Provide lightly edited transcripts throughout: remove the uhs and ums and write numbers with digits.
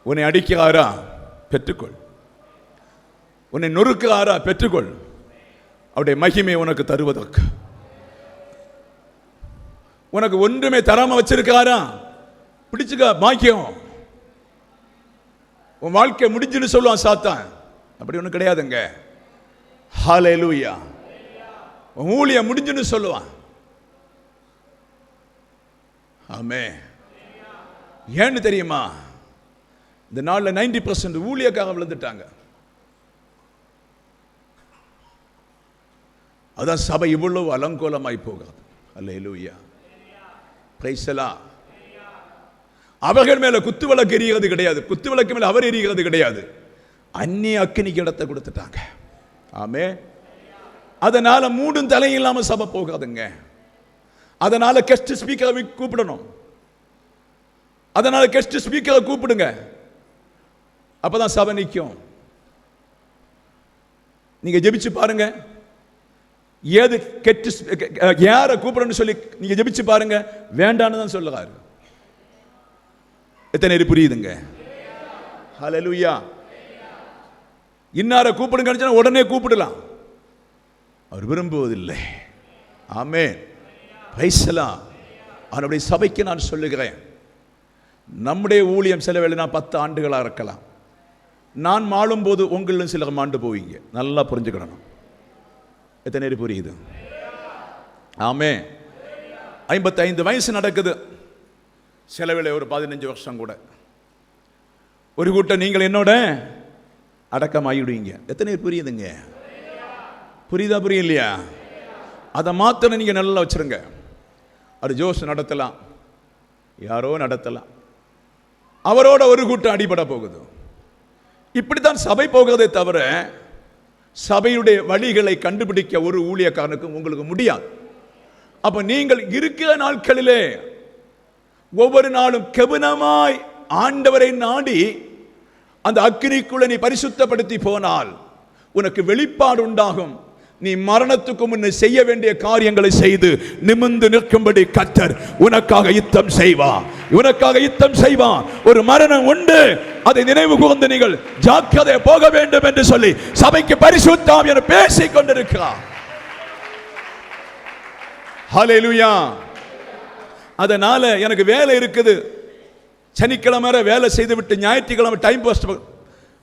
உன்னை அடிக்கிறாரா? பெற்றுக்கொள். உன்னை நொறுக்கிறாரா? பெற்றுக்கொள். அவருடைய மகிமை உனக்கு தருவதற்கு. உனக்கு ஒன்றுமே தராம வச்சிருக்காரா? பிடிச்சுக்க, பாக்கியம். உன் வாழ்க்கை முடிஞ்சுன்னு சொல்லுவான் சாத்தான். அப்படி ஒன்றும் கிடையாதுங்க. ஹல்லேலூயா. உன் ஊழியம் முடிஞ்சுன்னு சொல்லுவான். ஆமென். ஏன்னு தெரியுமா? இந்த நாளில் 90% ஊழியக்காக விழுந்துட்டாங்க. அதான் சபை இவ்வளவு அலங்கோலமாய் போகாது. அல்லேலூயா. Praise the lord. அவர்கள் மேல குத்து விளக்கு எரிகிறது கிடையாது. குத்து விளக்கு மேல அவர் எரிகிறது கிடையாது. அந்நிய அக்கினிக்கு இடத்தை கொடுத்துட்டாங்க. ஆமென். அதனால மூடும் தலை இல்லாம சபை போகாதுங்க. அதனால கெஸ்ட் ஸ்பீக்கரை கூப்பிடணும். அதனால கெஸ்ட் ஸ்பீக்கரை கூப்பிடுங்க. அப்பதான் சபை நிற்கும். நீங்க ஜெபிச்சு பாருங்க. ஏது கெட்டு யாரை கூப்பிடணும்னு சொல்லி நீங்க ஜெபிச்சு பாருங்க. வேண்டான்னு தான் சொல்லுறாரு. எத்தனை புரியுதுங்க? ஹல்லேலூயா. இன்னாரை கூப்பிடுங்க உடனே கூப்பிடலாம். அவர் விரும்புவதில்லை. ஆமென். Praise the lord. அவருடைய சபைக்கு நான் சொல்லுகிறேன், நம்முடைய ஊழியம் சில வேளை நான் 10 ஆண்டுகளாக இருக்கலாம். நான் மாளும் போது உங்களும் சில மாண்டு போவீங்க. நல்லா புரிஞ்சுக்கணும். எத்தனை புரியுது? ஆமென். 55 வயசு நடக்குது. சில வேளை ஒரு 15 வருஷம் கூட. ஒரு கூட்டம் நீங்கள் என்னோட அடக்கமாகிடுவீங்க. எத்தனை புரியுதுங்க? புரியுதா? புரியலையா? அதை மாத்திரம் நீங்க நல்லா வச்சிருங்க. அது ஜோஸ் நடத்தலாம், யாரோ நடத்தலாம். அவரோட ஒரு கூட்டம் அடிபட போகுது. இப்படித்தான் சபை போகிறதே தவிர சபையுடைய வழிகளை கண்டுபிடிக்க ஒரு ஊழியக்காரனுக்கு உங்களுக்கு முடியாது. அப்ப நீங்கள் இருக்கிற நாட்களிலே ஒவ்வொரு நாளும் கவனமாய் ஆண்டவரை நாடி அந்த அக்கினிக்குள்ள நீ பரிசுத்தப்படுத்தி போனால் உனக்கு வெளிப்பாடு உண்டாகும். நீ மரணத்துக்கு முன்னே செய்ய வேண்டிய காரியங்களை செய்து நிமிர்ந்து நிற்கும்படி கர்த்தர் உனக்காக யுத்தம் செய்வார். உனக்காக யுத்தம் செய்வார். ஒரு மரணம் உண்டு, அதை நினைவு கூர்ந்து நீங்கள் ஜாக்கிரதை போக வேண்டும் என்று சொல்லி சபைக்கு பரிசுத்த ஆவியானவர் பேசிக் கொண்டிருக்கிறார். ஹல்லேலூயா. அதனால எனக்கு வேலை இருக்குது, சனிக்கிழமை வேலை செய்து விட்டு ஞாயிற்றுக்கிழமை டைம் பாஸ்.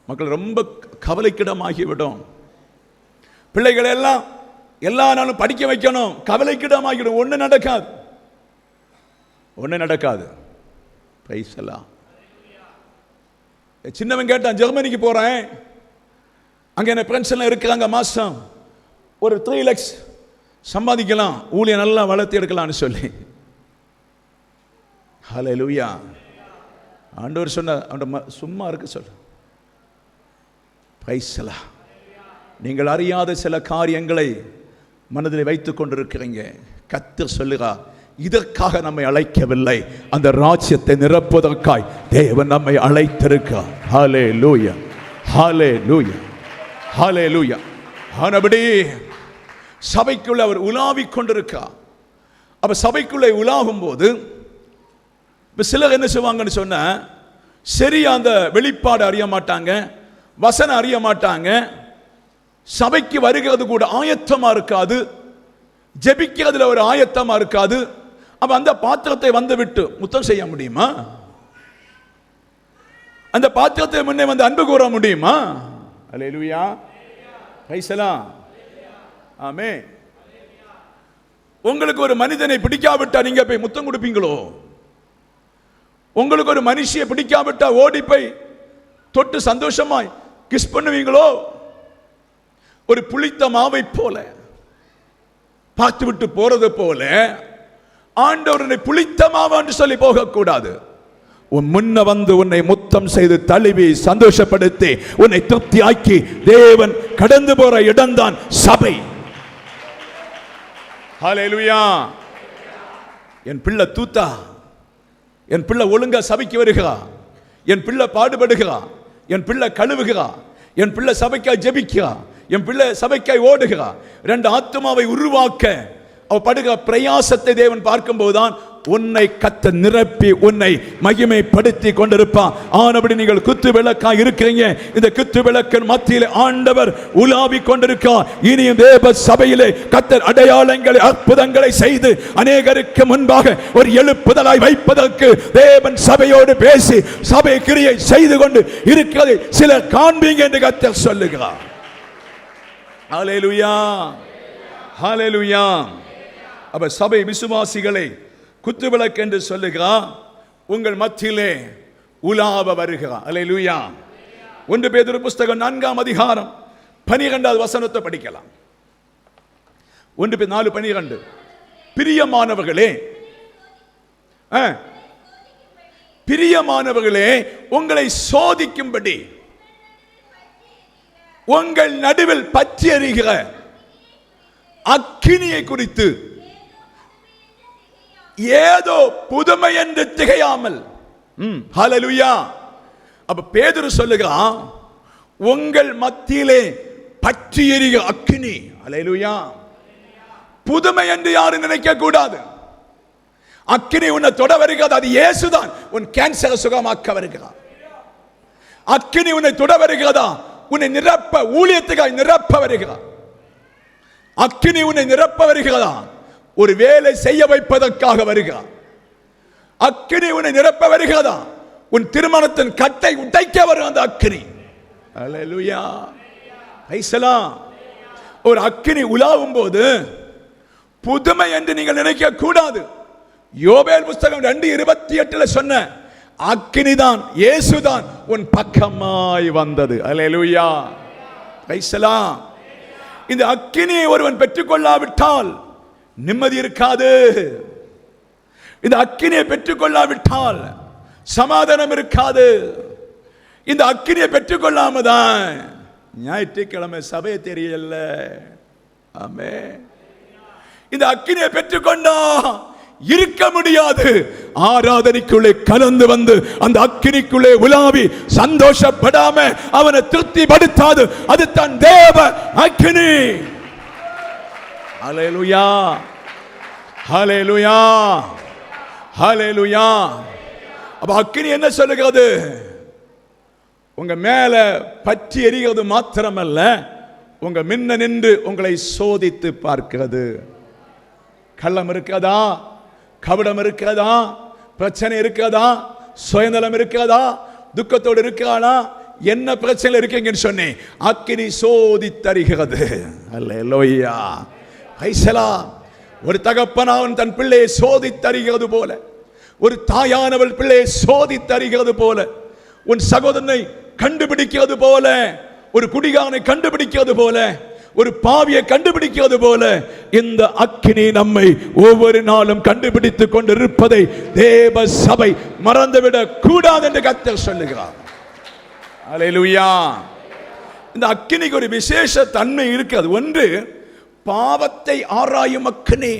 மக்கள் ரொம்ப கவலைக்கிடமாகிவிடும். பிள்ளைகளை எல்லாம் எல்லா நாளும் படிக்க வைக்கணும், கவலைக்கிடமாகிடும். ஒண்ணு நடக்காது, ஒண்ணு நடக்காது. Price the Lord. சின்னவன் கேட்டான், ஜெர்மனிக்கு போறேன், அங்க என்ன ஃப்ரெண்ட்ஸ் எல்லாம் இருக்காங்க, மாசம் ஒரு 3 lakhs சம்பாதிக்கலாம், ஊழியம் நல்லா வளர்த்தி எடுக்கலாம்னு சொல்லி. ஹல்லேலூயா. ஆண்டவர் சொன்ன சும்மா இருக்க சொல்ல. Price the Lord. நீங்கள் அறியாத சில காரியங்களை மனதில் வைத்துக் கொண்டிருக்கிறீங்க. கர்த்தர் சொல்லுகிறார், இதற்காக நம்மை அழைக்கவில்லை, அந்த ராஜ்யத்தை நிரப்புவதற்காய் தேவன் நம்மை அழைத்திருக்கிறார். ஹல்லேலூயா, ஹல்லேலூயா, ஹல்லேலூயா. ஆனபடி சபைக்குள்ள அவர் உலாவிக் கொண்டிருக்கிறார். அப்ப சபைக்குள்ளே உலாவும் போது சிலர் என்ன செய்வாங்கன்னு சொன்ன, சரியா அந்த வெளிப்பாடு அறிய மாட்டாங்க, வசனம் அறிய மாட்டாங்க, சபைக்கு வருகிறது கூட ஆயத்தமா இருக்காது, ஜெபிக்கிறதுல ஒரு ஆயத்தமா இருக்காது. அப்ப அந்த பாத்திரத்தை வந்து விட்டு முத்தம் செய்ய முடியுமா? அந்த பாத்திரத்தை முன்னே வந்து அன்பு கூற முடியுமா? அல்லேலூயா, பிரைஸ் தி லார்ட், ஆமென். உங்களுக்கு ஒரு மனிதனை பிடிக்காவிட்டா நீங்க போய் முத்தம் கொடுப்பீங்களோ? உங்களுக்கு ஒரு மனுஷியை பிடிக்காவிட்டா ஓடி போய் தொட்டு சந்தோஷமாய் கிஸ் பண்ணுவீங்களோ? ஒரு புளித்த மாவை போல பார்த்து விட்டு போறது போல ஆண்டவரை புளித்த மாவான்னு சொல்லி போகக்கூடாது. உன் முன்ன வந்து உன்னை முத்தம் செய்து தழுவி சந்தோஷப்படுத்தி உன்னை திருப்தி ஆக்கி தேவன் கடந்து போற இடம்தான் சபை. ஹல்லேலூயா. என் பிள்ளை தூத்தா, என் பிள்ளை ஒழுங்கா சபைக்கு வருகிறா, என் பிள்ளை பாடுபடுகிறா, என் பிள்ளை கழுவுகிறா, என் பிள்ளை சபைக்காய் ஜெபிக்கிறா, என் பிள்ளை சபைக்காய் ஓடுகிறா. 2 ஆத்துமாவை உருவாக்க அவ படுகிற பிரயாசத்தை தேவன் பார்க்கும் போதுதான் உன்னை கர்த்தர் நிரப்பி உன்னை மகிமைப்படுத்தி கொண்டிருப்பார். ஆனபடி நீங்கள் குத்து விளக்காய் இருக்கிறீங்க. இந்த குத்து விளக்கின் மத்தியில் ஆண்டவர் உலாவி கொண்டிருக்கிறார். இனியும் தேவ சபையிலே கர்த்தர் அடையாளங்களை அற்புதங்களை செய்து அநேகருக்கு முன்பாக ஒரு எழுப்புதலாய் வைப்பதற்கு தேவன் சபையோடு பேசி சபை கிரியை செய்து கொண்டு இருக்கிறதை சிலர் காண்பீங்க என்று கர்த்தர் சொல்லுகிறார். ஹல்லேலூயா, ஹல்லேலூயா. அப்ப சபை விசுவாசிகளை குத்துவிளக்கு என்று சொல்லுகிறார். உங்கள் மத்தியிலே உலாவ வருகிறார். ஹல்லேலூயா. 1 பேதுரு புஸ்தகம் 4ஆம் அதிகாரம் 12வது வசனத்தை படிக்கலாம். 1 பேதுரு 4:12. பிரியமானவர்களே, பிரியமானவர்களே, உங்களை சோதிக்கும்படி உங்கள் நடுவில் பற்றி எரிகிற அக்கினியை குறித்து ஏதோ புதுமை என்று திகையாமல். ஹல்லேலூயா. அப்ப பேதுரு சொல்லுகிறான், உங்கள் மத்தியிலே பற்றி எரிகிற அக்கினி. ஹல்லேலூயா. புதுமை என்று யாரும் நினைக்க கூடாது. அக்கினி உன்னை தொட வருகிறது, அது இயேசுதான் உன் கேன்சரை சுகமாக்க வருகிறார். அக்கினி உன்னை தொட வருகிறதா, உன்னை நிரப்ப ஊழியத்துக்காய் நிரப்ப வருகிறார். அக்கினி உன்னை நிரப்ப வருகிறதா, ஒரு வேலை செய்ய வைப்பதற்காக வருகிறார். அக்கினி உன்னை நிரப்ப வருகிறதா, உன் திருமணத்தின் கட்டை உடைக்க வரும் அந்த அக்கினி. ஹல்லேலூயா. பிரைஸ். ஒரு அக்கினி உலாவும் போது புதுமை என்று நீங்கள் நினைக்க கூடாது. யோவேல் புஸ்தகம் 2:28 சொன்ன அக்கினிதான், இயேசுதான் உன் பக்கமாய் வந்தது. ஹல்லேலூயா. பிரைஸ். இந்த அக்கினியை ஒருவன் பெற்றுக்கொள்ளாவிட்டால் நிம்மதி இருக்காது. இந்த அக்கினியை பெற்றுக்கொள்ளாவிட்டால் சமாதானம் இருக்காது. இந்த அக்கினியை பெற்றுக்கொள்ளாமதான் ஞாயிற்றுக்கிழமை சபை தெரியல. ஆமென். இந்த அக்கினியை பெற்றுக்கொண்டா இருக்க முடியாது. ஆராதனைக்குள்ளே கலந்து வந்து அந்த அக்கினிக்குள்ளே உலாவி சந்தோஷப்படாம அவனை திருப்திப்படுத்தாது. அது தன் தேவ அக்கினி. ஹல்லேலூயா, ஹல்லேலூயா, ஹல்லேலூயா. அப்ப அக்கினி என்ன சொல்லுகிறது? உங்க மேல பற்றி எரிகிறது மாத்திரமல்ல, உங்க முன்ன நின்று உங்களை சோதித்து பார்க்கிறது. கள்ளம் இருக்கிறதா, கபடம் இருக்கிறதா, பிரச்சனை இருக்கிறதா, சுயநலம் இருக்கிறதா, துக்கத்தோடு இருக்கிறானா, என்ன பிரச்சனை இருக்கீங்கன்னு சொன்னேன், அக்கினி சோதித்தருகிறது. அல்லேலூயா. ஐசலா. ஒரு தகப்பனாவன் தன் பிள்ளையை சோதித்தருகிறது போல, ஒரு தாயானவள் பிள்ளையை சோதித்தருகிறது போல, உன் சகோதரனை கண்டுபிடிக்கிறது போல, ஒரு குடிகாரனை கண்டுபிடிக்கிறது போல, ஒரு பாவியை கண்டுபிடிக்கிறது போல இந்த அக்கினி நம்மை ஒவ்வொரு நாளும் கண்டுபிடித்துக் கொண்டிருப்பதை தேவ சபை மறந்துவிடக் கூடாது என்று கர்த்தர் சொல்லுகிறார். அல்லேலூயா. இந்த அக்கினிக்கு ஒரு விசேஷ தன்மை இருக்கிறது. ஒன்று, பாவத்தை ஆராயும் அக்கினி,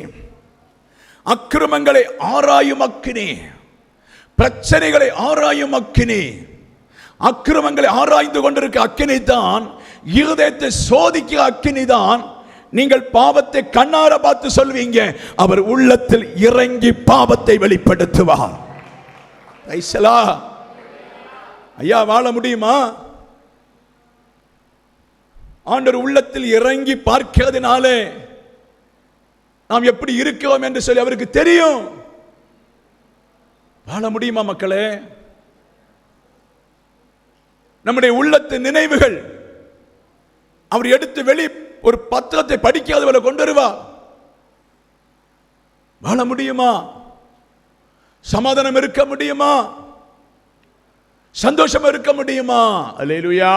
அக்கிரமங்களை ஆராயும் அக்கினி, பிரச்சனைகளை ஆராயும் அக்கினி. அக்கிரமங்களை ஆராய்ந்து கொண்டிருக்க அக்கினி தான், இருதயத்தை சோதிக்கிற அக்கினி தான். நீங்கள் பாவத்தை கண்ணார பார்த்து சொல்வீங்க, அவர் உள்ளத்தில் இறங்கி பாவத்தை வெளிப்படுத்துவார். ஐயா, வாழ முடியுமா? ஆண்டவர் உள்ளத்தில் இறங்கி பார்க்கிறதுனாலே நாம் எப்படி இருக்கிறோம் என்று சொல்லி அவருக்கு தெரியும். வாழ முடியுமா மக்களே? நம்முடைய உள்ளத்து நினைவுகள் அவர் எடுத்து வெளி ஒரு பத்திரத்தை படிக்காத போல கொண்டு வருவார். வாழ முடியுமா? சமாதானம் இருக்க முடியுமா? சந்தோஷம் இருக்க முடியுமா? அல்லேலூயா.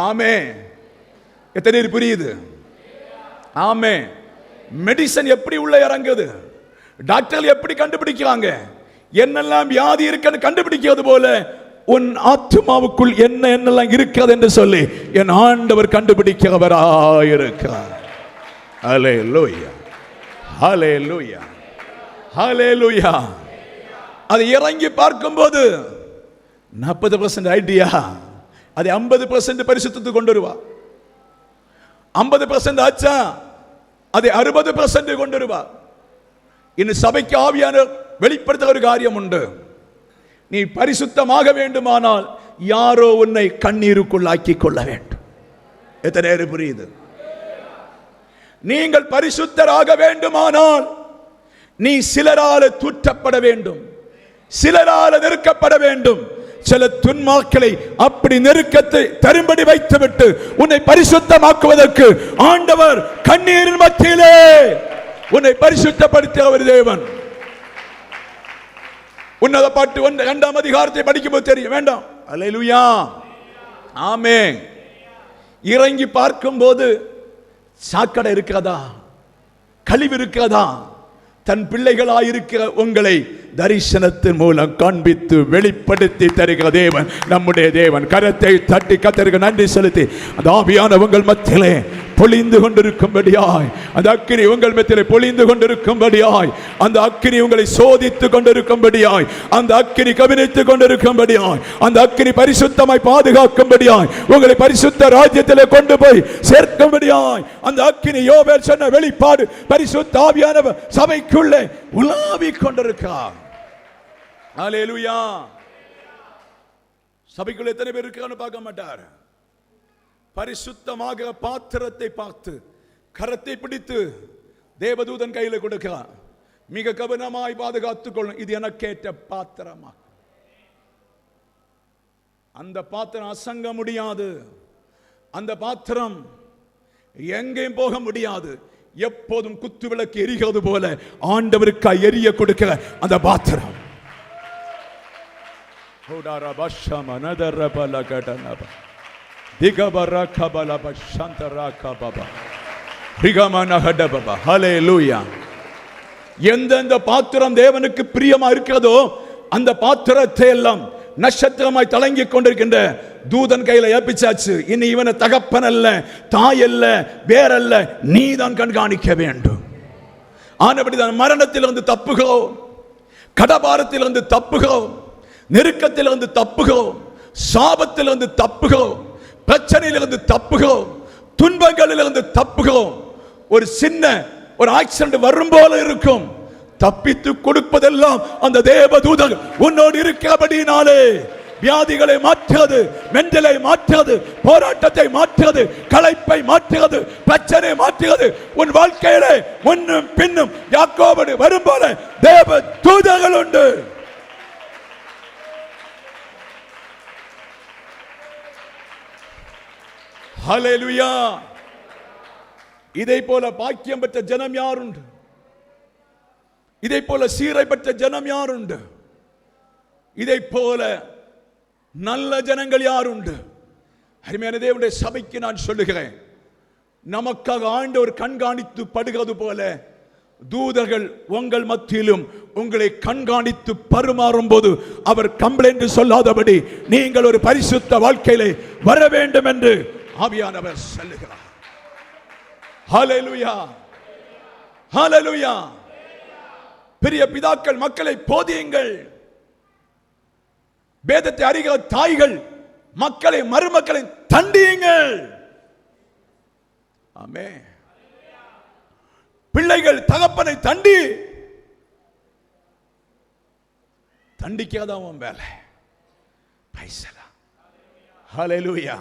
ஆமென். எத்தனை பேர் புரியுது? ஆமென். மெடிசன் எப்படி உள்ள இறங்குது, டாக்டர் எப்படி கண்டுபிடிக்கிறாங்க, என்னெல்லாம் வியாதி இருக்குன்னு கண்டுபிடிக்கிறது போல உன் ஆத்மாவுக்குள் என்னெல்லாம் இருக்கிறது என்று சொல்லி என் ஆண்டவர் கண்டுபிடிக்கிறவராயிருக்கிறார். ஹல்லேலூயா, ஹல்லேலூயா, ஹல்லேலூயா. அதை இறங்கி பார்க்கும்போது 40% ஐடியா, அதை 50% பரிசுத்தத்துக்கு கொண்டு வருவா. 50% ஆச்சா அதை 60% கொண்டு வருவா. இன்னும் சபைக்கு ஆவியான வெளிப்படுத்த ஒரு காரியம் உண்டு. நீ பரிசுத்தமாக வேண்டுமானால் யாரோ உன்னை கண்ணீருக்குள் ஆக்கிக் கொள்ள வேண்டும். எத்தனை நேரம் புரியுது? நீங்கள் பரிசுத்தராக வேண்டுமானால் நீ சிலரால தூற்றப்பட வேண்டும், சிலரால நெருக்கப்பட வேண்டும். சில துன்மாக்களை அப்படி நெருக்கத்தை தரும்படி வைத்துவிட்டு உன்னை பரிசுத்தமாக்குவதற்கு ஆண்டவர் கண்ணீரின் மத்தியிலே உன்னை பரிசுத்தப்படுத்திய ஒரு தேவன். உன்னத பாட்டு 2ஆம் அதிகாரத்தை படிக்கும்போது தெரியும். வேண்டாம். அல்லேலூயா, ஆமென். இறங்கி பார்க்கும்போது சாக்கடை இருக்கிறதா, கழிவு இருக்கிறதா? தன் பிள்ளைகளாயிருக்கிற உங்களை தரிசனத்தின் மூலம் காண்பித்து வெளிப்படுத்தி தருகிற தேவன் நம்முடைய தேவன். கரத்தை தட்டி கர்த்தருக்கு நன்றி செலுத்தி அந்த ஆவியான உங்கள் மத்தியிலே பொழிந்து கொண்டிருக்கும்படியாய், அந்த அக்கினி உங்கள் மத்தியிலே பொழிந்து கொண்டிருக்கும்படியாய், அந்த அக்கினி உங்களை சோதித்து கொண்டிருக்கும்படியாய், அந்த அக்கினி கவனித்துக் கொண்டிருக்கும்படியாய், அந்த அக்கினி பரிசுத்தமாய் பாதுகாக்கும்படியாய், உங்களை பரிசுத்த ராஜ்யத்திலே கொண்டு போய் சேர்க்கும்படியாய் அந்த அக்கினி யோவேல் சொன்ன வெளிப்பாடு பரிசுத்த ஆவியானவர் சபைக்குள்ளே உலாவிக் கொண்டிருக்கிறார். அல்லேலூயா. சபைக்குள்ள எத்தனை பேர் இருக்கான்னு பார்க்க மாட்டார். பரிசுத்தமாக பாத்திரத்தை பார்த்து கரத்தை பிடித்து தேவதூதன் கையில் கொடுக்கிறார். மிக கவனமாய் பாதுகாத்துக் கொள்ளும். இது எனக்கேற்ற பாத்திரமா. அந்த பாத்திரம் அசங்க முடியாது. அந்த பாத்திரம் எங்கேயும் போக முடியாது. எப்போதும் குத்து விளக்கு எரிகிறது போல ஆண்டவருக்கு எரிய கொடுக்கிற அந்த பாத்திரம். எந்தெந்த பாத்திரம் தேவனுக்கு பிரியமா இருக்கிறதோ அந்த பாத்திரத்தை எல்லாம் நட்சத்திரமாய் தளங்கிக் கொண்டிருக்கின்ற தூதன் கையில ஏப்பிச்சாச்சு. இனி இவனை தகப்பன் அல்ல, தாய் அல்ல, வேறல்ல, நீதான் கண்காணிக்க வேண்டும். ஆனபடிதான் மரணத்திலிருந்து தப்புகிறோம், கடபாரத்திலிருந்து தப்புகிறோம், நெருக்கத்திலிருந்து தப்புகிறோம், சாபத்திலிருந்து தப்புகிறோம், பிரச்சனையிலிருந்து தப்புகிறோம், துன்பங்களிலிருந்து தப்புகிறோம். ஒரு சின்ன ஒரு ஆக்சிடென்ட் வரும் போல இருக்கும், தப்பித்து கொடுப்பதெல்லாம் அந்த தேவதூதன் உன்னோடு இருக்கிறபடினாலே வியாதிகளை மாற்றுவது, மெண்டலை மாற்றுவது, போராட்டத்தை மாற்றுவது, களைப்பை மாற்றுவது, பிரச்சனை மாற்றுவது. உன் வாழ்க்கையிலே முன்னும் பின்னும் யாக்கோபு வரும் போல தேவ தூதர்கள் உண்டு. ஹல்லேலூயா. இதை போல பாக்கியம் பெற்ற ஜனம் யாருண்டு? இதை போல சீரை பெற்ற ஜனம் யாருண்டு? இதை போல நல்ல ஜனங்கள் யாருண்டு? அருமையான தேவனுடைய சபைக்கு நான் சொல்லுகிறேன், நமக்காக ஆண்டவர் கண்காணித்து படுகிறது போல தூதர்கள் உங்கள் மத்தியிலும் உங்களை கண்காணித்து பருமாறும் போது அவர் கம்ப்ளைண்ட் சொல்லாதபடி நீங்கள் ஒரு பரிசுத்த வாழ்க்கையிலே வர வேண்டும் என்று ஆவியானவர் சொல்லுகிறார். ஹல்லேலூயா, ஹல்லேலூயா. பெரிய பிதாக்கள் மக்களை போதியுங்கள். வேதத்தை அறிகிற தாய்கள் மக்களை மருமக்களை தண்டியுங்கள். ஆமென். பிள்ளைகள் தகப்பனை தண்டிக்காதான் உன் வேலை. ஹல்லேலூயா.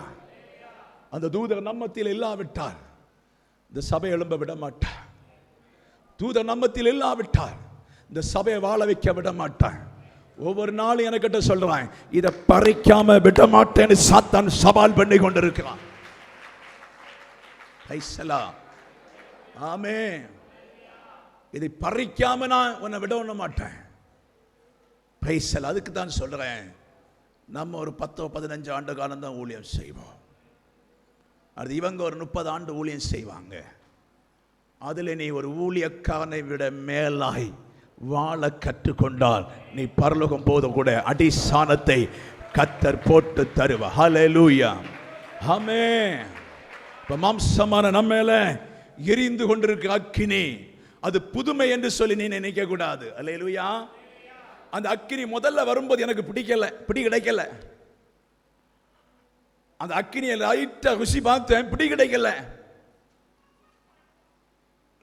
அந்த தூதர் நம்மத்தில் இல்லாவிட்டால் இந்த சபை எழும்ப விட மாட்டார். தூதர் நம்மத்தில் இல்லாவிட்டால் இந்த சபையை வாழ வைக்க விட மாட்டார். ஒவ்வொரு நாளும் எனக்கிட்ட சொல்றான், இதை பறிக்காம விட மாட்டேன்னு சாத்தான் சவால் பண்ணி கொண்டிருக்கிறான். ஆமென். இதை பறிக்காம நான் உன்னை விட மாட்டேன். அதுக்கு தான் சொல்றேன், நம்ம ஒரு 10-15 ஆண்டு காலம் தான் ஊழியம் செய்வோம். அது இவங்க ஒரு 30 ஆண்டு ஊழியம் செய்வாங்க. அதில் நீ ஒரு ஊழியக்காரனை விட மேலாய் வாழ கற்றுக்கொண்டால் நீ பரலோகம் போது கூட அடிசானத்தை கர்த்தர் போட்டு தருவார். ஹல்லேலூயா, ஆமென். இப்ப மாம்சமான நம்ம மேல எரிந்து கொண்டிருக்கிற அக்கினி அது புதுமை என்று சொல்லி நீ நினைக்க கூடாது. ஹல்லேலூயா. அந்த அக்கினி முதல்ல வரும்போது எனக்கு பிடி கிடைக்கல. அந்த அக்கினியை லைட்டா ருசி பார்த்தேன், பிடி கிடைக்கல.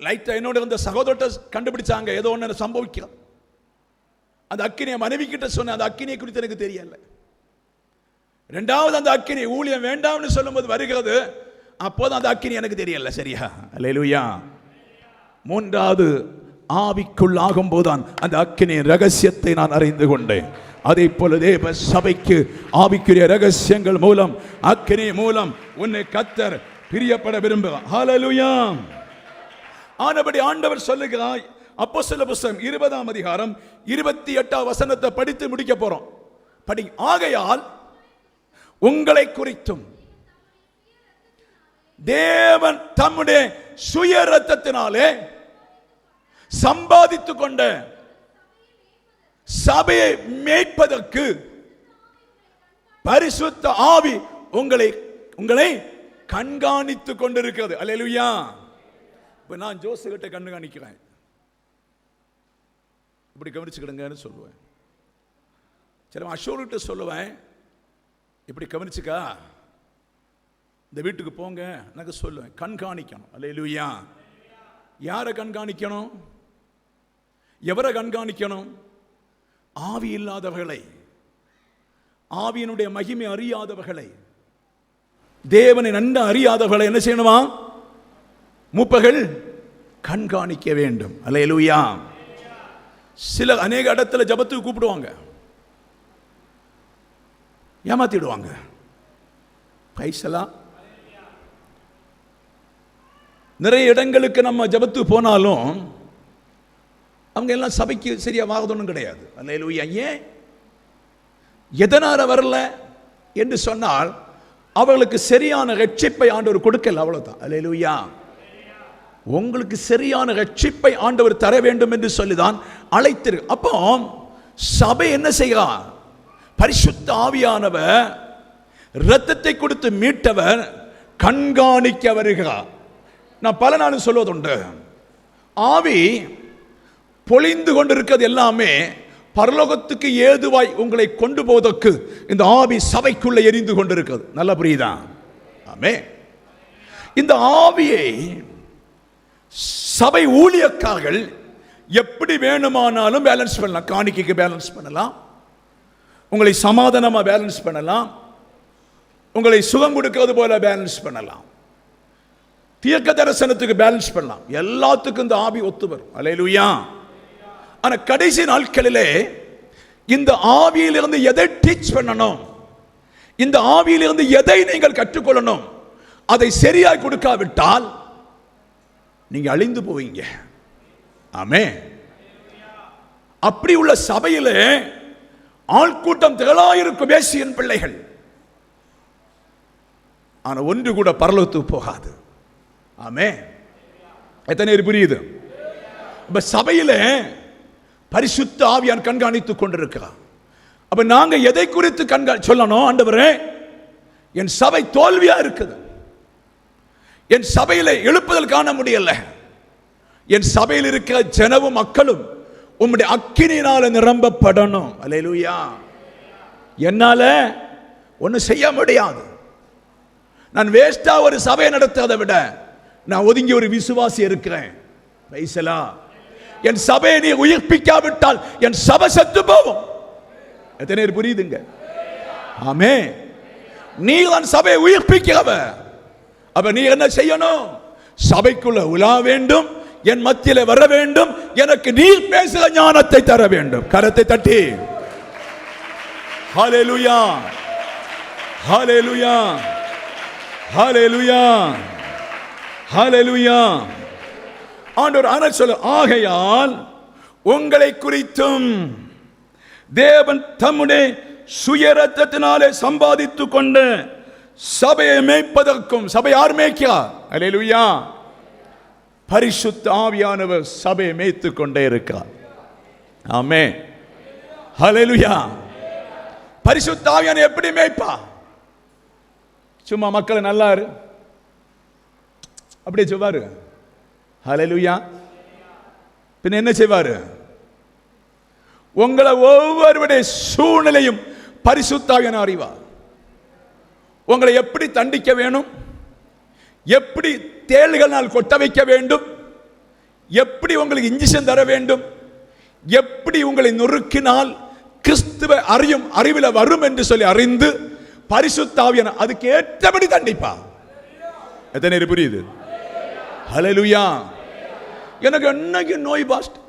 லைட்டா என்னோட இருந்த சகோதரத்தை கண்டுபிடிச்சாங்க, ஏதோ ஒன்று சம்பவிக்கும். அந்த அக்கினியை மனைவி கிட்ட சொன்ன, அந்த அக்கினியை குறித்து எனக்கு தெரியல. ரெண்டாவது அந்த அக்கினி ஊழியம் வேண்டாம்னு சொல்லும்போது வருகிறது, அப்போது அந்த அக்கினி எனக்கு தெரியல. சரியா? அல்லேலூயா. மூன்றாவது ஆவிக்குள்ளாகும் போதுதான் அந்த அக்கினியின் ரகசியத்தை நான் அறிந்து கொண்டேன். அதே போல தேவ சபைக்கு ஆவிக்குரிய ரகசியங்கள் மூலம், அக்கினி மூலம் உன்னை கர்த்தர் பிரியப்பட விரும்புகிறார். ஹல்லேலூயா. ஆனபடி ஆண்டவர் சொல்லுகிறார், அப்போஸ்தலர் புத்தகம் 20ஆம் அதிகாரம் 28ஆம் வசனத்தை படித்து முடிக்க போறோம். படி. ஆகையால் உங்களை குறித்தும் தேவன் தம்முடைய சுய இரத்தத்தினாலே சம்பாதித்துக் கொண்ட சபையை மேய்ப்பதற்கு பரிசுத்த ஆவி உங்களை கண்காணித்துக் கொண்டிருக்கிறது. அல்லேலூயா. இப்ப நான் ஜோசு கிட்ட கண்காணிக்கிறேன், இப்படி கவனிச்சுக்கிடுங்கன்னு சொல்லுவேன். சரி, அஷோர்கிட்ட சொல்லுவேன், இப்படி கவனிச்சுக்கா, இந்த வீட்டுக்கு போங்க எனக்கு சொல்லுவேன். கண்காணிக்கணும். அல்லேலூயா. யாரை கண்காணிக்கணும்? எவரை கண்காணிக்கணும்? ஆவி இல்லாதவர்களை, ஆவியினுடைய மகிமை அறியாதவர்களை, தேவனை நன்கு அறியாதவர்களை என்ன செய்யணுமா? மூப்பர்கள் கண்காணிக்க வேண்டும். அல்லேலூயா. சில அநேக இடத்துல ஜபத்துக்கு கூப்பிடுவாங்க, ஏமாத்திடுவாங்க. பைசலாம் நிறைய இடங்களுக்கு நம்ம ஜபத்துக்கு போனாலும் அவங்க எல்லாம் சபைக்கு சரியா வாகுதொன்னும் கிடையாது. அல்லேலூயா. ஏன் எதனால வரல என்று சொன்னால் அவர்களுக்கு சரியான ரட்சிப்பை ஆண்டவர் கொடுக்கல, அவ்வளவுதான். அல்லேலூயா. உங்களுக்கு சரியான ரட்சிப்பை ஆண்டவர் தர வேண்டும் என்று சொல்லிதான் அழைத்திரு. அப்போ சபை என்ன செய்கிறார்? பரிசுத்த ஆவியானவர் இரத்தத்தை கொடுத்து மீட்டவர் கண்காணிக்க வருகிறார். நான் பல நாளும் சொல்வதுண்டு, ஆவி பொழிந்து கொண்டிருக்கிறது எல்லாமே பரலோகத்துக்கு ஏதுவாய் உங்களை கொண்டு போவதற்கு இந்த ஆவி சபைக்குள்ள எரிந்து கொண்டிருக்கிறது. நல்ல புரியுதா? ஆமே. இந்த ஆவியை சபை ஊழியக்காரர்கள் எப்படி வேணுமானாலும் பேலன்ஸ் பண்ணலாம். காணிக்கைக்கு பேலன்ஸ் பண்ணலாம், உங்களை சமாதானமா பேலன்ஸ் பண்ணலாம், உங்களை சுகம் கொடுக்கிறது போல பேலன்ஸ் பண்ணலாம், தீர்க்க தரிசனத்துக்கு பேலன்ஸ் பண்ணலாம். எல்லாத்துக்கும் இந்த ஆவி ஒத்து வரும். அல்லேலூயா. ஆனா கடைசி நாட்களிலே இந்த ஆவியிலிருந்து எதை டீச் பண்ணணும், இந்த ஆவியிலிருந்து எதை நீங்கள் கற்றுக்கொள்ளணும், அதை சரியாய் கொடுக்காவிட்டால் நீங்க அழிந்து போவீங்க. ஆமே. அப்படி உள்ள சபையிலே ஆள்கூட்டம் திரளாயிருக்கும் வேசியின் பிள்ளைகள், ஆனா ஒன்று கூட பரலோகத்துக்கு போகாது. ஆமே. எத்தனை புரியுது? இப்ப சபையில பரிசுத்த ஆவியான் கண்காணித்துக் கொண்டிருக்கிறார். அப்ப நாங்க எதை குறித்து சொல்லணும்? ஆண்டவரே, என் சபை தோல்வியா இருக்குது, என் சபையில எழுப்புதல் காண முடியல, என் சபையில் இருக்கிற ஜனமும் மக்களும் உம்முடைய அக்கினியினால நிரம்பப்படணும். அல்லேலூயா. என்னால ஒன்னும் செய்ய முடியாது. நான் வேஸ்டா ஒரு சபையை நடத்ததை விட நான் ஒதுங்கி ஒரு விசுவாசி இருக்கிறேன். பைசலா. என் சபையை நீ உயிர்ப்பிக்காவிட்டால் என் சபை செத்து போகும். எத்தனை பேர் புரியுதுங்க? ஆமே. நீ தான் சபையை உயிர்ப்பிக்கிறவ. அப்ப நீ என்ன செய்யணும்? சபைக்குள்ள உலா வேண்டும், என் மத்தியில வர வேண்டும், எனக்கு நீர் பேசுகிற ஞானத்தை தர வேண்டும். கரத்தை தட்டி ஹல்லேலூயா, ஹல்லேலூயா, ஹல்லேலூயா, ஹல்லேலூயா. ஆண்டவர் ஆனால் சொல்ல, ஆகையால் உங்களை குறித்தும் தேவன் தம்முடைய சுய இரத்தத்தினாலே சம்பாதித்துக் கொண்ட சபையை மேய்ப்பதற்கும், சபை யார் மேய்க்கிறார்? அல்லேலூயா. பரிசுத்த ஆவியானவர் சபையை மேய்த்துக் கொண்டே இருக்கிறார். ஆமென். ஹல்லேலூயா. பரிசுத்த ஆவியானவர் எப்படி மேய்ப்பா? சும்மா மக்களை நல்லா இரு அப்படியே சொல்வாரு. ஹல்லேலூயா. பின்ன என்ன செய்வாரு? உங்களை ஒவ்வொருவருடைய சூழ்நிலையும் பரிசுத்த ஆவியானவர் அறிவார். உங்களை எப்படி தண்டிக்க வேணும், எப்படி தேள்களால் கொட்ட வைக்க வேண்டும், எப்படி உங்களுக்கு இன்ஜெக்ஷன் தர வேண்டும், எப்படி உங்களை நொறுக்கினால் கிறிஸ்துவை அறியும் அறிவில் வரும் என்று சொல்லி அறிந்து பரிசுத்த ஆவியான அதுக்கு ஏற்றபடி தண்டிப்பா. எத்தனை பேர் புரியுது? ஹல்லேலூயா. எனக்கு என்னைக்கும் நோய் பாஸ்டர்,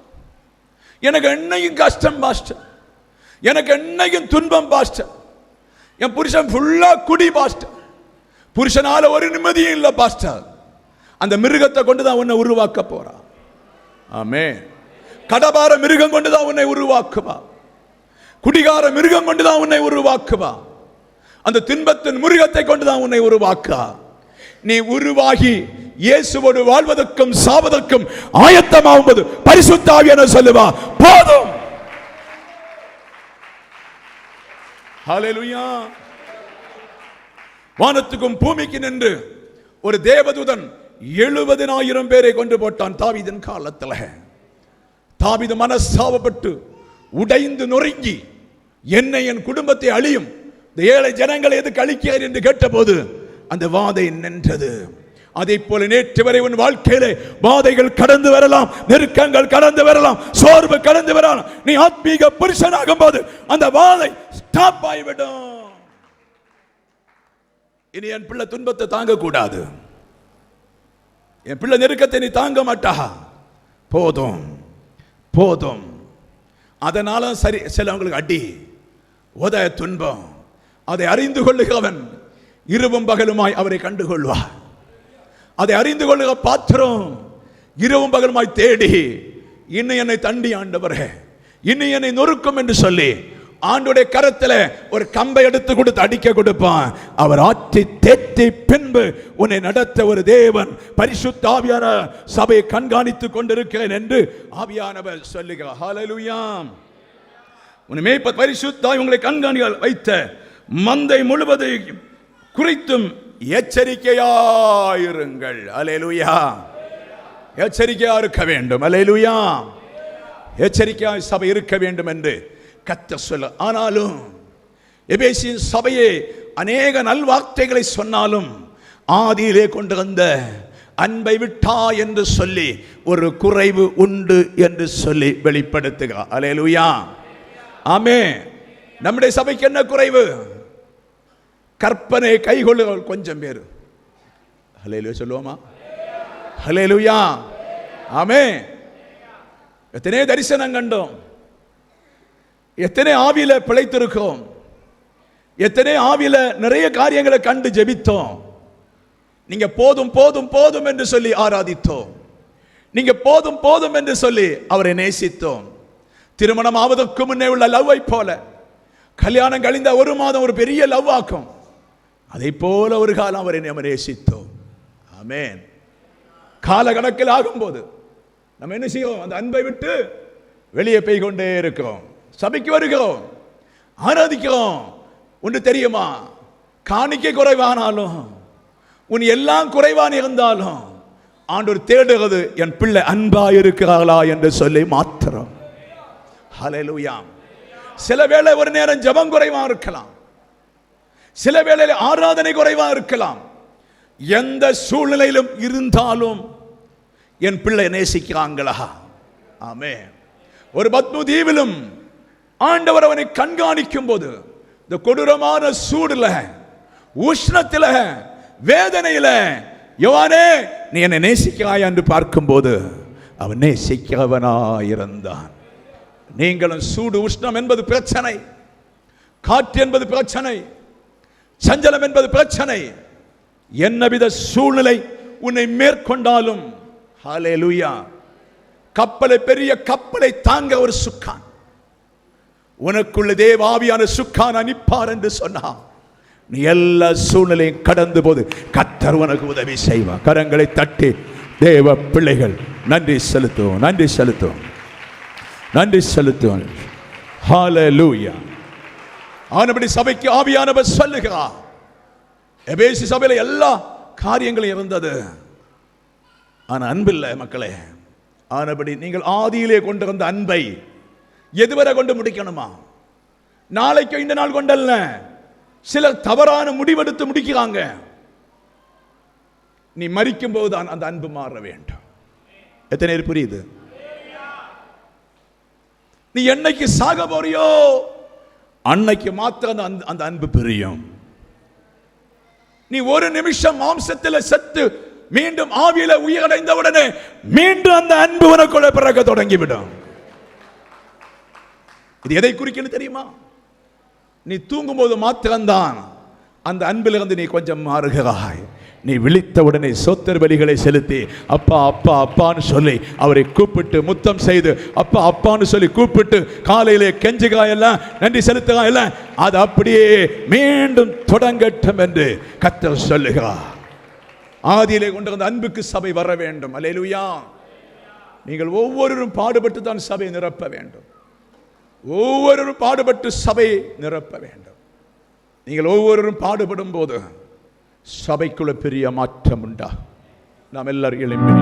எனக்கு என்னைக்கும் கஷ்டம் பாஸ்டர், எனக்கு என்னைக்கும் துன்பம் பாஸ்டர், என் புருஷன் ஃபுல்லா குடி பாஸ்டர், புருஷனால ஒரு நிம்மதியும் இல்லை பாஸ்டர். அந்த மிருகத்தை கொண்டுதான் உன்னை உருவாக்க போறா. ஆமென். கடபார மிருகம் கொண்டுதான் உன்னை உருவாக்குவா. குடிகார மிருகம் கொண்டுதான் உன்னை உருவாக்குவா. அந்த துன்பத்தின் மிருகத்தை கொண்டுதான் உன்னை உருவாக்கா. நீ உருவாகி இயேசுவோடு வாழ்வதற்கும் சாவதற்கும் ஆயத்தமாகும்போது பரிசுத்த ஆவியான சொல்லுவா போதும். ஹல்லேலூயா. வானத்துக்கும் பூமிக்கு நின்று ஒரு தேவதூதன் 70,000 பேரை கொண்டு போட்டான் தாவீதின் காலத்தில். தாவீது மனஸ்தாபப்பட்டு உடைந்து நொறுங்கி என்னை என் குடும்பத்தை அழியும் ஏழை ஜனங்களை எதுக்கு அழிக்கிறார் என்று கேட்டபோது அந்த வாதை நின்றது. அதை போல நேற்று வரை உன் வாழ்க்கையிலே வாதைகள் கடந்து வரலாம், நெருக்கங்கள் கடந்து வரலாம், சோர்வு கடந்து வரலாம். நீ ஆத்மீக புருஷனாகும் போது அந்த வாதை ஸ்டாப் ஆகிவிடும். இனி என் பிள்ளை துன்பத்தை தாங்க கூடாது, என் பிள்ளை நெருக்கத்தை நீ தாங்க மாட்டா, போதும் போதும். அதனால சரி சிலவங்களுக்கு அடி உத துன்பம், அதை அறிந்து கொள்ளுகிறவன் இரவும் பகலுமாய் அவரை கண்டுகொள்வார். அதை அறிந்து கொள்ளுக பாத்திரம் இரவும் பகலுமாய் தேடி இன்னும் என்னை தண்டி ஆண்டவரே, இன்னும் என்னை நொறுக்கும் என்று சொல்லி ஆண்டுடைய கரத்தில் ஒரு கம்பை எடுத்து கொடுத்து அடிக்க கொடுப்பான். அவர் ஆற்றி தேத்தி பின்பு உன்னை நடத்த ஒரு தேவன். பரிசுத்த ஆவியான சபையை கண்காணித்துக் கொண்டிருக்கிறேன் என்று ஆவியானவர் சொல்லுகிறார். ஹல்லேலூயா. உன்னை பரிசுத்த உங்களை கண்காணிக்க வைத்த மந்தை முழுவதையும் குறித்தும் எச்சரிக்கையாயிருங்கள். அல்லேலூயா. எச்சரிக்கையா இருக்க வேண்டும். அல்லேலூயா. எச்சரிக்கையாய் சபை இருக்க வேண்டும் என்று கர்த்தர் சொல்ல. ஆனாலும் எபேசிய சபையே அநேக நல்வார்த்தைகளை சொன்னாலும் ஆதியிலே கொண்டு வந்த அன்பை விட்டா என்று சொல்லி ஒரு குறைவு உண்டு என்று சொல்லி வெளிப்படுத்துகிறார். அல்லேலூயா. ஆமென். நம்முடைய சபைக்கு என்ன குறைவு? கற்பனை கைகொள்ளுகள் கொஞ்சம் பேர். ஹல்லேலூயா சொல்லுவோமா? ஹல்லேலூயா. ஆமென். எத்தனை தரிசனம் கண்டோம், எத்தனை ஆவியில பிழைத்திருக்கோம், எத்தனை ஆவியில நிறைய காரியங்களை கண்டு ஜெபித்தோம். நீங்க போதும் போதும் போதும் என்று சொல்லி ஆராதித்தோம், நீங்க போதும் போதும் என்று சொல்லி அவரை நேசித்தோம். திருமணம் ஆவதற்கு முன்னே உள்ள லவ்வை போல கல்யாணம் கழிந்த ஒரு மாதம் ஒரு பெரிய லவ் ஆக்கும், அதை போல ஒரு காலம் அவரை நம்ம நேசித்தோம். ஆமென். காலகணக்கில் ஆகும்போது நம்ம என்ன செய்வோம்? அந்த அன்பை விட்டு வெளியே போய் கொண்டே இருக்கிறோம். சபைக்கு வருகிறோம், ஆராதிக்கிறோம். ஒன்று தெரியுமா? காணிக்கை குறைவானாலும் உன் எல்லாம் குறைவான இருந்தாலும் ஆண்டவர் தேடுகிறது என் பிள்ளை அன்பா இருக்கிறார்களா என்று சொல்லி மாத்திரம். ஹல்லேலூயா. சில வேளை ஒரு நேரம் ஜெபம் குறைவா இருக்கலாம், சில வேளையில் ஆராதனை குறைவா இருக்கலாம். எந்த சூழ்நிலையிலும் இருந்தாலும் என் பிள்ளை நேசிக்கிறாங்களா? ஆமென். ஒரு பத்மு தீவிலும் ஆண்டவர் அவனை கண்காணிக்கும் போது இந்த கொடூரமான சூடுல, உஷ்ணத்தில், வேதனையில, யோவானே நீ என்னை நேசிக்கிறாய் என்று பார்க்கும்போது அவன் நேசிக்கிறவனாயிருந்தான். நீங்களும் சூடு உஷ்ணம் என்பது பிரச்சனை, காற்று என்பது பிரச்சனை, சஞ்சலம் என்பது பிரச்சனை. என்னவித சூழ்நிலை உன்னை மேற்கொண்டாலும் ஹல்லேலூயா, கப்பலை, பெரிய கப்பலை தாங்க ஒரு சுக்கான், உனக்குள்ள தேவாவியான சுக்கான் அனுப்பார் என்று சொன்னான். நீ எல்லா சூழ்நிலையும் கடந்து போது கர்த்தர் உனக்கு உதவி செய்வார். கரங்களை தட்டி தேவ பிள்ளைகள் நன்றி செலுத்துவோம், நன்றி செலுத்துவோம், நன்றி செலுத்துவோம். ஹல்லேலூயா. ஆனபடி சபைக்கு ஆவியானவர் சொல்லுகிறார். எபேசி சபையில எல்லா காரியங்களும் இருந்தது, ஆனா அன்பில்லை மக்களே. ஆனபடி நீங்கள் ஆதியிலே கொண்டு வந்த அன்பை எதுவரை கொண்டு முடிக்கணுமா? நாளைக்கு இந்த நாள் கொண்டல்ல. சிலர் தவறான முடிவெடுத்து முடிக்கிறாங்க. நீ மரிக்கும் போதுதான் அந்த அன்பு மாற வேண்டும். எத்தனை பேர் புரியுது? நீ என்னைக்கு சாக போறியோ அன்னைக்கு மாத்திரம் அந்த அன்பு பிரியும். நீ ஒரு நிமிஷம் மாம்சத்தில் செத்து மீண்டும் ஆவியில உயிரடைந்த உடனே மீண்டும் அந்த அன்பு உனக்குள்ள பிறக்க தொடங்கிவிடும். இது எதை குறிக்கணும் தெரியுமா? நீ தூங்கும் போது மாத்திரம்தான் அந்த அன்பிலிருந்து நீ கொஞ்சம் மாறுகிறாய். நீ விழித்த உடனே சோத்திர பலிகளை செலுத்தி அப்பா அப்பா அப்பான்னு சொல்லி அவரை கூப்பிட்டு முத்தம் செய்து அப்பா அப்பான்னு சொல்லி கூப்பிட்டு காலையிலே கெஞ்சுகாயெல்லாம் நன்றி செலுத்துகாயெல்லாம் அது அப்படியே மீண்டும் தொடங்கட்டும் என்று கர்த்தர் சொல்லுகிறார். ஆதியிலே கொண்டு வந்த அன்புக்கு சபை வர வேண்டும். அல்லேலூயா. நீங்கள் ஒவ்வொருவரும் பாடுபட்டு தான் சபை நிரப்ப வேண்டும். ஒவ்வொருவரும் பாடுபட்டு சபை நிரப்ப வேண்டும். நீங்கள் ஒவ்வொருவரும் பாடுபடும் போது சபைக்குள்ள பெரிய மாற்றம் உண்டா. நாம் எல்லாரும் எழும்பி